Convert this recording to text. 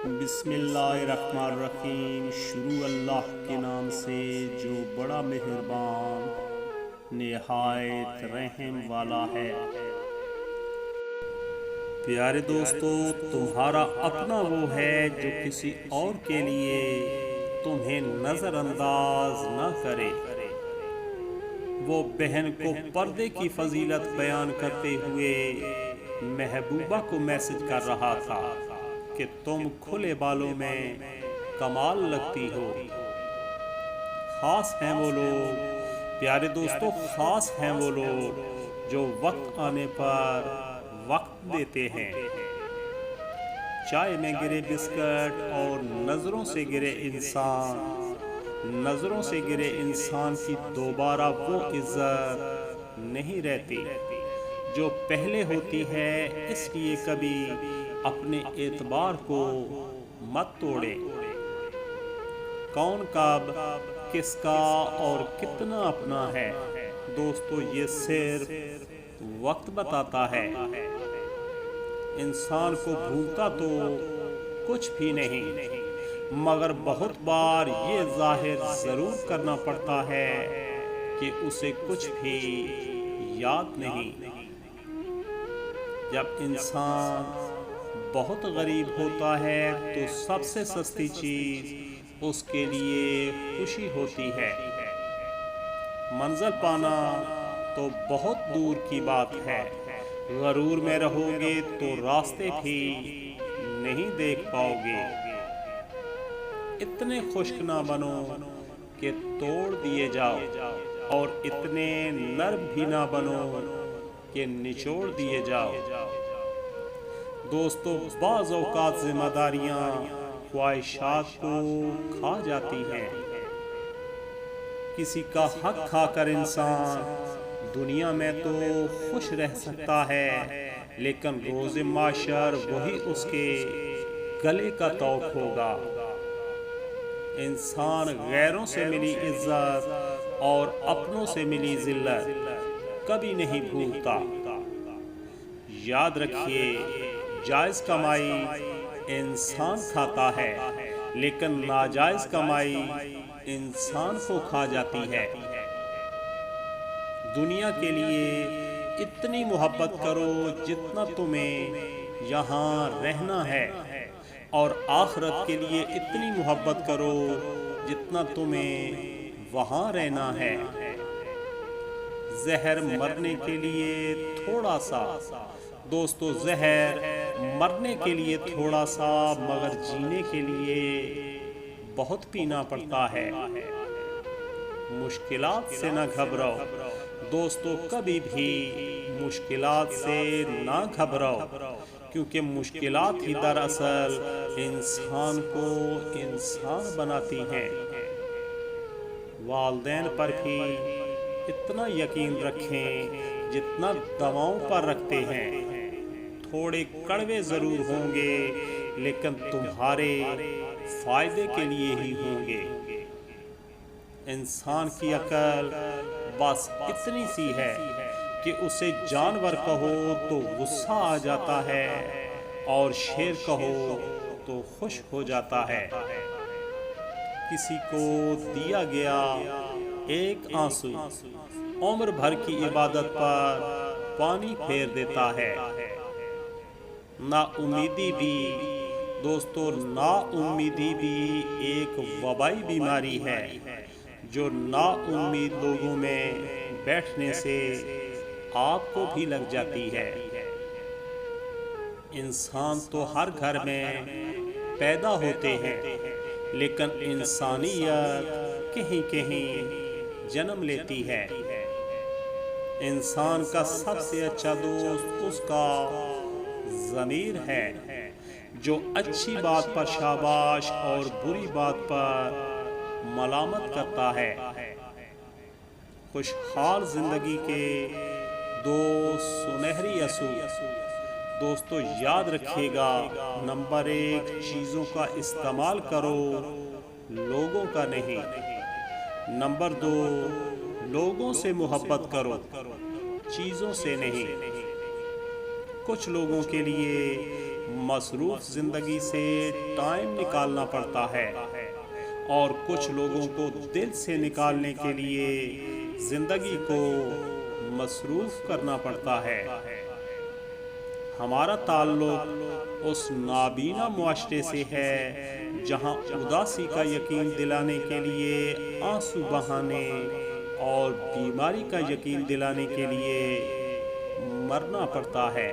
بسم اللہ الرحمن الرحیم۔ شروع اللہ کے نام سے جو بڑا مہربان نہایت رحم والا ہے۔ پیارے دوستو، تمہارا اپنا وہ ہے جو کسی اور کے لیے تمہیں نظر انداز نہ کرے۔ وہ بہن کو پردے کی فضیلت بیان کرتے ہوئے محبوبہ کو میسج کر رہا تھا کہ تم کھلے بالوں میں کمال لگتی ہو۔ خاص ہیں وہ لوگ، پیارے دوستو، خاص ہیں وہ لوگ جو وقت آنے پر وقت دیتے ہیں۔ چائے میں گرے بسکٹ اور نظروں سے گرے انسان کی دوبارہ وہ عزت نہیں رہتی جو پہلے ہوتی ہے۔ اس لیے کبھی اپنے اعتبار کو مت توڑے۔ کون کب کس کا اور کتنا اپنا ہے، دوستو، یہ صرف وقت بتاتا ہے۔ انسان کو بھولتا تو کچھ بھی نہیں، مگر بہت بار یہ ظاہر ضرور کرنا پڑتا ہے کہ اسے کچھ بھی یاد نہیں۔ جب انسان بہت غریب ہوتا ہے تو سب سے سستی چیز اس کے لیے خوشی ہوتی ہے۔ منزل پانا تو بہت دور کی بات ہے، غرور میں رہو گے تو راستے بھی نہیں دیکھ پاؤ گے۔ اتنے خشک نہ بنو کہ توڑ دیے جاؤ، اور اتنے نرم بھی نہ بنو کہ نچوڑ دیے جاؤ۔ دوستو، بعض اوقات ذمہ داریاں خواہشات کو کھا جاتی ہیں۔ کسی کا حق کھا کر انسان دنیا میں تو خوش رہ سکتا ہے، لیکن روز محشر وہی اس کے گلے کا طوق ہوگا۔ انسان غیروں سے ملی عزت اور اپنوں سے ملی ذلت کبھی نہیں بھولتا۔ یاد رکھیے، جائز کمائی انسان کھاتا ہے، لیکن ناجائز کمائی انسان کو کھا جاتی ہے۔ دنیا کے لیے اتنی محبت کرو جتنا تمہیں یہاں رہنا ہے، اور آخرت کے لیے اتنی محبت کرو جتنا تمہیں وہاں رہنا ہے۔ زہر مرنے کے لیے تھوڑا سا، دوستو، زہر مرنے کے لیے تھوڑا سا، مگر جینے کے لیے بہت پینا پڑتا ہے۔ مشکلات سے نہ گھبراؤ، دوستو، کبھی بھی مشکلات سے نہ گھبراؤ، کیونکہ مشکلات ہی دراصل انسان کو انسان بناتی ہیں۔ والدین پر بھی اتنا یقین رکھیں جتنا دواؤں پر رکھتے ہیں۔ تھوڑے کڑوے ضرور ہوں گے، لیکن تمہارے فائدے کے لیے ہی ہوں گے۔ انسان کی عقل بس اتنی سی ہے کہ اسے جانور کہو تو غصہ آ جاتا ہے، اور شیر کہو تو خوش ہو جاتا ہے۔ کسی کو دیا گیا ایک آنسو عمر بھر کی عبادت پر پانی پھیر دیتا ہے۔ نا امیدی بھی، دوستو، نا امیدی بھی ایک وبائی بیماری ہے جو نا امید لوگوں میں بیٹھنے سے آپ کو بھی لگ جاتی ہے۔ انسان تو ہر گھر میں پیدا ہوتے ہیں، لیکن انسانیت کہیں کہیں جنم لیتی ہے۔ انسان کا سب سے اچھا دوست اس کا ضمیر ہے، جو اچھی بات پر شاباش اور بری بات پر ملامت کرتا ہے۔ خوشحال زندگی کے دو سنہری اصول، دوستو، یاد رکھیے گا۔ نمبر 1، چیزوں کا استعمال کرو، لوگوں کا نہیں۔ نمبر 2، لوگوں سے محبت کرو، چیزوں سے نہیں۔ کچھ لوگوں کے لیے مصروف زندگی سے ٹائم نکالنا پڑتا ہے، اور کچھ لوگوں کو دل سے نکالنے کے لیے زندگی کو مصروف کرنا پڑتا ہے۔ ہمارا تعلق اس نابینا معاشرے سے ہے جہاں اداسی کا یقین دلانے کے لیے آنسو بہانے اور بیماری کا یقین دلانے کے لیے مرنا پڑتا ہے۔